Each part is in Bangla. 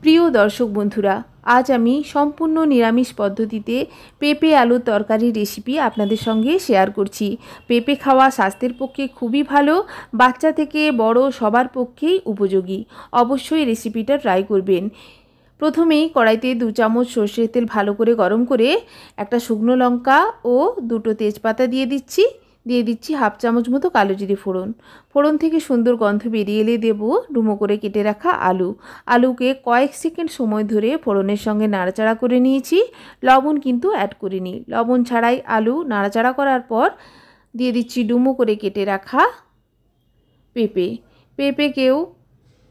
প্রিয় দর্শক বন্ধুরা, আজ আমি সম্পূর্ণ নিরামিষ পদ্ধতিতে পেঁপে আলুর তরকারি রেসিপি আপনাদের সঙ্গে শেয়ার করছি। পেঁপে খাওয়া স্বাস্থ্যের পক্ষে খুবই ভালো, বাচ্চা থেকে বড় সবার পক্ষেই উপযোগী। অবশ্যই রেসিপিটা ট্রাই করবেন। প্রথমেই কড়াইতে 2 চামচ সর্ষের তেল ভালো করে গরম করে একটা শুকনো লঙ্কা ও 2টো তেজপাতা দিয়ে দিচ্ছি হাফ চামচ মতো কালো জিরে ফোড়ন। ফোড়ন থেকে সুন্দর গন্ধ বেরিয়ে এলে দেব ডুমো করে কেটে রাখা আলুকে কয়েক সেকেন্ড সময় ধরে ফোড়নের সঙ্গে নাড়াচাড়া করে নিয়েছি। লবণ কিন্তু অ্যাড করিনি। লবণ ছাড়াই আলু নাড়াচাড়া করার পর দিয়ে দিচ্ছি ডুমো করে কেটে রাখা পেঁপেকেও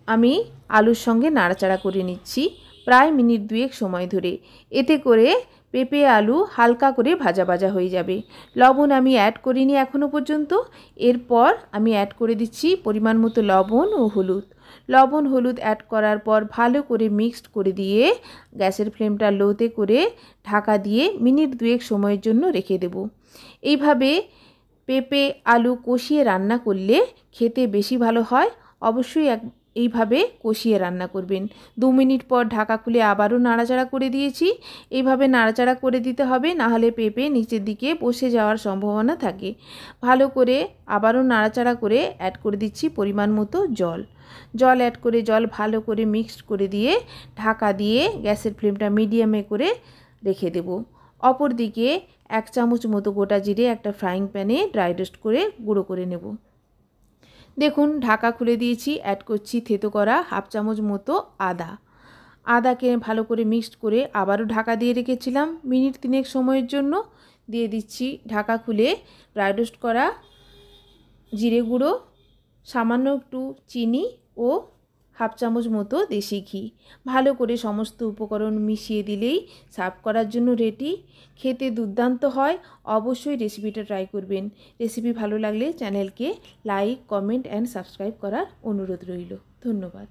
আমি আলুর সঙ্গে নাড়াচাড়া করে নিচ্ছি প্রায় মিনিট 2 সময় ধরে। এতে করে পেঁপে আলু হালকা করে ভাজা ভাজা হয়ে যাবে। লবণ আমি অ্যাড করিনি এখনও পর্যন্ত। এরপর আমি অ্যাড করে দিচ্ছি পরিমাণ মতো লবণ ও হলুদ অ্যাড করার পর ভালো করে মিক্সড করে দিয়ে গ্যাসের ফ্লেমটা লোতে করে ঢাকা দিয়ে মিনিট 2 সময়ের জন্য রেখে দেব। এইভাবে পেঁপে আলু কষিয়ে রান্না করলে খেতে বেশি ভালো হয়। অবশ্যই এইভাবে কষিয়ে রান্না করবেন। 2 মিনিট পর ঢাকা খুলে আবারও নাড়াচাড়া করে দিয়েছি। এইভাবে নাড়াচাড়া করে দিতে হবে, নাহলে পেঁপে নিচের দিকে বসে যাওয়ার সম্ভাবনা থাকে। ভালো করে আবারও নাড়াচাড়া করে অ্যাড করে দিচ্ছি পরিমাণ মতো জল অ্যাড করে জল ভালো করে মিক্সড করে দিয়ে ঢাকা দিয়ে গ্যাসের ফ্লেমটা মিডিয়ামে করে রেখে দেব। অপর দিকে 1 চামচ মতো গোটা জিরে একটা ফ্রাইং প্যানে ড্রাই রোস্ট করে গুঁড়ো করে নেব। দেখুন ঢাকা খুলে দিয়েছি। অ্যাড করছি থেতো করা হাফ চামচ মতো আদাকে ভালো করে মিক্সড করে আবারও ঢাকা দিয়ে রেখেছিলাম মিনিট 3 সময়ের জন্য। দিয়ে দিচ্ছি ঢাকা খুলে ড্রাই রোস্ট করা জিরে গুঁড়ো, সামান্য একটু চিনি ও হাফ চামচ মতো দেশি ঘি। ভালো করে সমস্ত উপকরণ মিশিয়ে দিলেই সার্ভ করার জন্য রেডি। খেতে দুর্দান্ত হয়। অবশ্যই রেসিপিটা ট্রাই করবেন। রেসিপি ভালো লাগলে চ্যানেলকে লাইক, কমেন্ট অ্যান্ড সাবস্ক্রাইব করার অনুরোধ রইল। ধন্যবাদ।